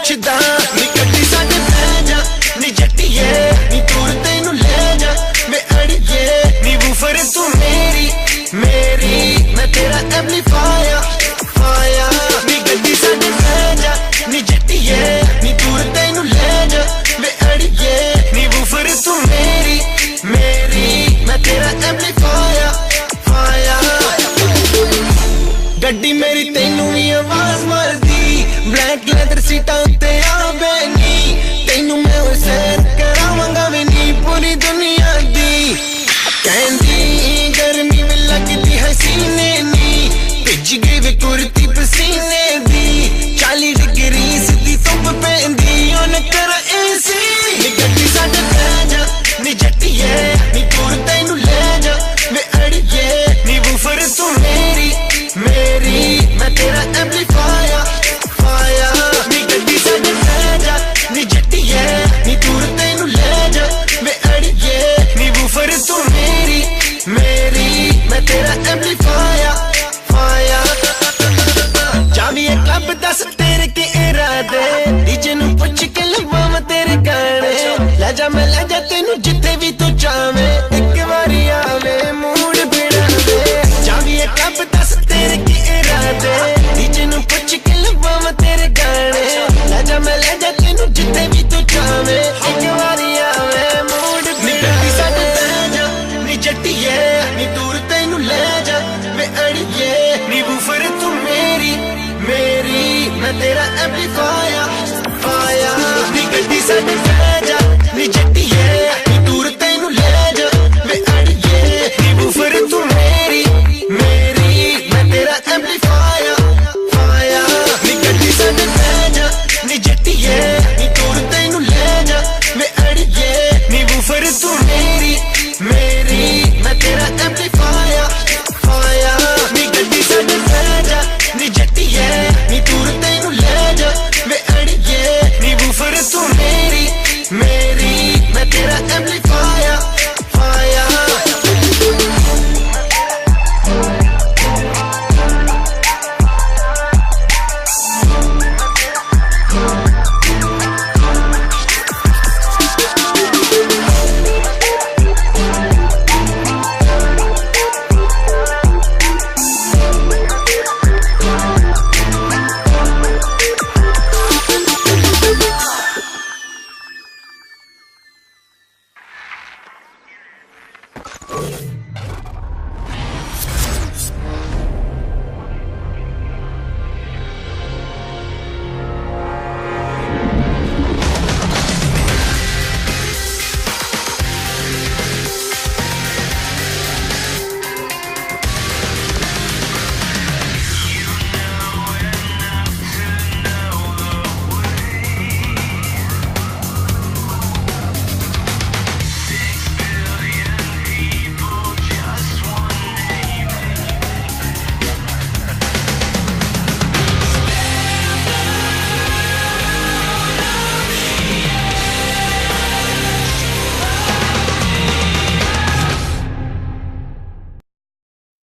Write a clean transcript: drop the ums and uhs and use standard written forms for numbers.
ਪੁੱਛਦਾ ਨੀ ਗੱਡੀ ਸਾਡੇ ਬਹਿ ਜਾ ਨੀ ਜੱਟੀਏ ਨੀ ਦੂਰ ਤੈਨੂੰ ਲੈ ਜਾ ਵੇ ਅੜੀਏ ਨੀ ਵੂਫਰ ਤੂੰ ਮੇਰੀ ਮੈਂ ਤੇਰਾ ਐਂਪਲੀਫਾਇਰ ਨੀ ਗੱਡੀ ਸਾਡੇ ਬਹਿ ਜਾ ਨੀ ਜੱਟੀਏ ਨੀ ਦੂਰ ਤੈਨੂੰ ਲੈ ਜਾ ਵੇ ਅੜੀਏ ਨੀ ਵੂਫਰ ਤੂੰ ਮੇਰੀ ਮੈਂ ਤੇਰਾ ਐਂਪਲੀਫਾਇਰ ਗੱਡੀ ਮੇਰੀ ਤੈਨੂੰ ਵੀ ਆਵਾਜ਼ ਮਾਰਦੀ ਬਲੈਕ ਲੈਦਰ ਸੀਟਾਂ ਉੱਤੇ ਆਵੇਂਗੀ ਤੈਨੂੰ ਮੈਂ ਹੁਸੈਨ ਕਰਾਵਾਂਗਾ ਵੀ ਨੀ ਪੂਰੀ ਦੁਨੀਆ ਦੀ ਕਹਿੰਦੀ ਗਰਮੀ ਵੀ ਲੱਗਦੀ ਹਸੀਨੇ ਨੀ ਭਿੱਜ ਗਈ ਵੇ ਕੁਰਤੀ ਪਸੀਨੇ ਦੀ 40 ਡਿਗਰੀ ਸਿੱਧੀ ਧੁੱਪ ਪੈਂਦੀ ਉਹਨ ਕਰ ਏਸੀ ਨੀ ਗੱਡੀ ਸਾਡੇ ਬਹਿ ਜਾ ਨੀ ਜੱਟੀਏ ਨੀ ਦੂਰ ਤੈਨੂੰ ਲੈ ਜਾ ਵੇ ਅੜੀਏ ਨੀ ਵੂਫਰ ਤੂੰ ਮੇਰੀ ਮੈਂ ਤੇਰਾ ਐਂਪਲੀਫਾਇਰ ਨੀ ਗੱਡੀ ਸਾਡੇ ਬਹਿ ਜਾ ਨੀ ਜੱਟੀਏ ਨੀ ਦੂਰ ਤੈਨੂੰ ਲੈ ਜਾ ਵੇ ਅੜੀਏ ਨੀ ਵੂਫਰ ਤੂੰ ਮੇਰੀ ਮੈਂ ਤੇਰਾ ਐਂਪਲੀਫਾਇਰ ਜਾਵੀਏ ਕਲੱਬ ਦੱਸ ਤੇਰੇ ਕੀ ਇਰਾਦੇ ਡੀਜੇ ਨੂੰ ਪੁੱਛ ਕੇ ਲਵਾਵਾਂ ਤੇਰੇ ਗਾਣੇ ਲੈ ਜਾ ਮੈਂ ਲੈ ਜਾ ਤੈਨੂੰ ਜਿੱਥੇ ਵੀ ਤੂੰ ਚਾਵੇਂ ਇੱਕ ਵਾਰੀ ਆਵੇ ਮੂਡ ਬਿਨਾ ਦੇ ਜਾਵੀਏ ਕਲੱਬ ਦੱਸ ਤੇਰੇ ਕੀ ਇਰਾਦੇ ਡੀਜੇ ਨੂੰ ਪੁੱਛ ਕੇ ਲਵਾਵਾਂ ਤੇਰੇ ਗਾਣੇ ਲੈ ਜਾ ਮੈਂ ਲੈ ਜਾ ਤੈਨੂੰ ਜਿੱਥੇ ਵੀ ਤੂੰ ਚਾਵੇਂ ਇੱਕ ਵਾਰੀ ਆਵੇ ਮੂਡ ਬਿਨਾ ਦੇ ਸਾਡੇ ਬਹਿ ਜਾ ਨੀ ਜੱਟੀਏ ਨੀ ਦੂਰ ਤੈਨੂੰ ਲੈ ਜਾ ਵੇ ਅੜੀਏ ਨੀ ਵੂਫਰ ਤੂੰ ਮੇਰੀ ਮੈਂ ਤੇਰਾ ਐਂਪਲੀਫਾਇਰ ਨੀ ਗੱਡੀ ਸਾਡੇ